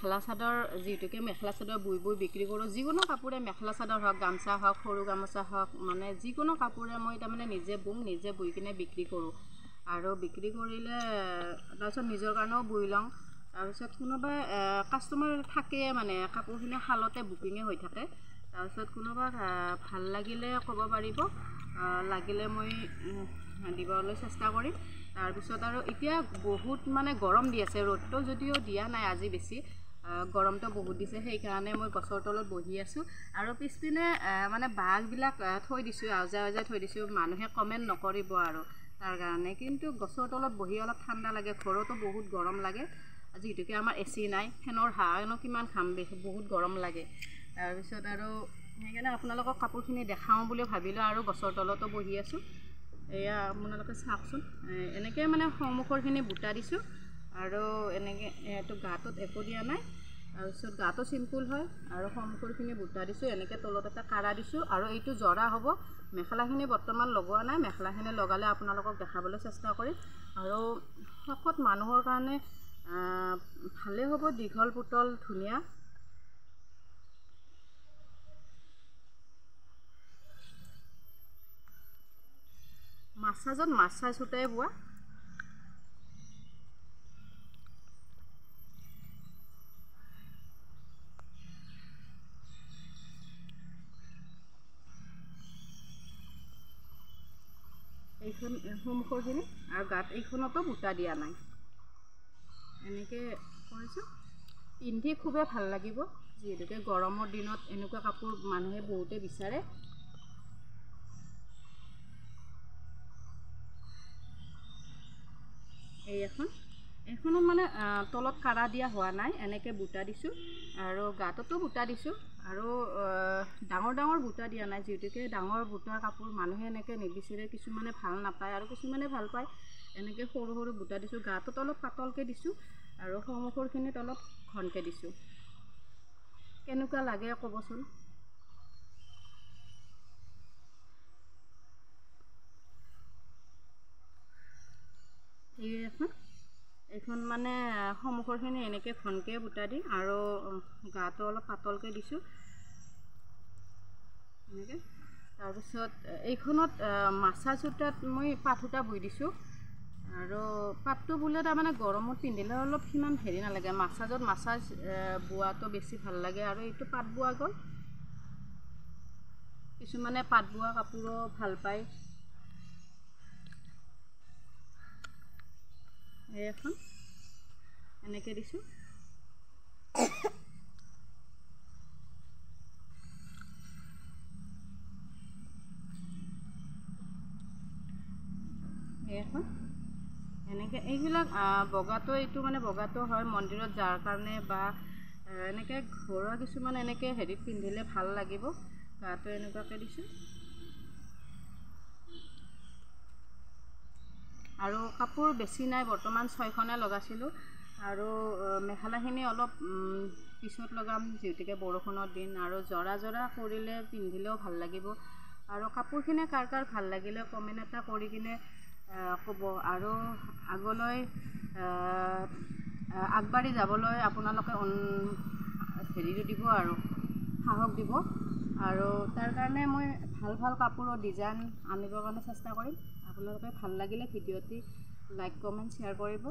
মেখেলা চাদৰ যিহেতুকে মেখেলা চাদৰ বৈ বিক্ৰী কৰোঁ যিকোনো কাপোৰে মেখেলা চাদৰ হওক গামচা হওক সৰু গামোচা হওক মানে যিকোনো কাপোৰে মই তাৰমানে নিজে বওঁ নিজে বৈ কিনে বিক্ৰী কৰোঁ আৰু বিক্ৰী কৰিলে তাৰপিছত নিজৰ কাৰণেও বৈ লওঁ তাৰপিছত কোনোবা কাষ্টমাৰ থাকে মানে কাপোৰখিনি শালতে বুকিঙে হৈ থাকে তাৰপিছত কোনোবা ভাল লাগিলে ক'ব পাৰিব লাগিলে মই দিবলৈ চেষ্টা কৰিম তাৰপিছত আৰু এতিয়া বহুত মানে গৰম দি আছে ৰ'দটো যদিও দিয়া নাই আজি বেছি গৰমটো বহুত দিছে সেইকাৰণে মই গছৰ তলত বহি আছোঁ আৰু পিছপিনে মানে বাগবিলাক থৈ দিছোঁ আওজাই থৈ দিছোঁ মানুহে কমেণ্ট নকৰিব আৰু তাৰ কাৰণে কিন্তু গছৰ তলত বহি অলপ ঠাণ্ডা লাগে ঘৰতো বহুত গৰম লাগে যিহেতুকে আমাৰ এচি নাই ফেনৰ হাৱানো কিমান খাম বহুত গৰম লাগে তাৰপিছত আৰু সেইকাৰণে আপোনালোকক কাপোৰখিনি দেখাওঁ বুলি ভাবিলোঁ আৰু গছৰ তলতো বহি আছোঁ এয়া আপোনালোকে চাওকচোন এনেকৈ মানে সন্মুখৰখিনি বুটা দিছোঁ আৰু এনেকৈ এইটো গাটোত একো দিয়া নাই তাৰপিছত গাটো চিম্পুল হয় আৰু সন্মুখৰখিনি বুটা দিছোঁ এনেকৈ তলত এটা কাৰা দিছোঁ আৰু এইটো জৰা হ'ব মেখেলাখিনি বৰ্তমান লগোৱা নাই মেখেলাখিনি লগালে আপোনালোকক দেখাবলৈ চেষ্টা কৰিম আৰু শকত মানুহৰ কাৰণে ভালেই হ'ব দীঘল পুতল ধুনীয়া মাছাজত মাছাই চুটাই বোৱা এইখন সন্মুখৰখিনি আৰু গাত এইখনতো বুটা দিয়া নাই এনেকৈ কৰিছোঁ পিন্ধি খুবেই ভাল লাগিব যিহেতুকে গৰমৰ দিনত এনেকুৱা কাপোৰ মানুহে বহুতে বিচাৰে এইখনত মানে তলত কাৰা দিয়া হোৱা নাই এনেকৈ বুটা দিছোঁ আৰু গাঁততো বুটা দিছোঁ আৰু ডাঙৰ বুটা দিয়া নাই যিহেতুকে ডাঙৰ বুটাৰ কাপোৰ মানুহে এনেকৈ নিবিচাৰে কিছুমানে ভাল নাপায় আৰু কিছুমানে ভাল পায় এনেকৈ সৰু বুটা দিছোঁ গাঁতত অলপ পাতলকৈ দিছোঁ আৰু সন্মুখৰখিনিত অলপ ঘনকৈ দিছোঁ কেনেকুৱা লাগে ক'বচোন এইখন মানে সন্মুখৰখিনি এনেকৈ ঘনকৈ বুটা দি আৰু গাটো অলপ পাতলকৈ দিছোঁ এনেকৈ তাৰপিছত এইখনত মাছা সূতাত মই পাট সূতা বৈ দিছোঁ আৰু পাটটো বোলে তাৰমানে গৰমত পিন্ধিলে অলপ সিমান হেৰি নালাগে মাছাজত মাছাজ বোৱাটো বেছি ভাল লাগে আৰু এইটো পাট বোৱা গ'ল কিছুমানে পাট বোৱা কাপোৰো ভাল পায় এখন এনেকৈ দিছোঁ এখন এনেকৈ এইবিলাক বগাটো এইটো মানে বগাটো হয় মন্দিৰত যাৰ কাৰণে বা এনেকৈ ঘৰুৱা কিছুমান এনেকৈ হেৰিত পিন্ধিলে ভাল লাগিব গাটো এনেকুৱাকৈ দিছোঁ আৰু কাপোৰ বেছি নাই বৰ্তমান 6খনে লগাইছিলোঁ আৰু মেখেলাখিনি অলপ পিছত লগাম যিহেতুকে বৰষুণৰ দিন আৰু জৰা কৰিলে পিন্ধিলেও ভাল লাগিব আৰু কাপোৰখিনি কাৰ ভাল লাগিলে কমেণ্ট এটা কৰি কিনে ক'ব আৰু আগলৈ আগবাঢ়ি যাবলৈ আপোনালোকে হেৰিটো দিব আৰু সাহস দিব আৰু তাৰ কাৰণে মই ভাল কাপোৰৰ ডিজাইন আনিবৰ কাৰণে চেষ্টা কৰিম আপোনালোকে ভাল লাগিলে ভিডিঅ'টি লাইক কমেণ্ট শ্বেয়াৰ কৰিব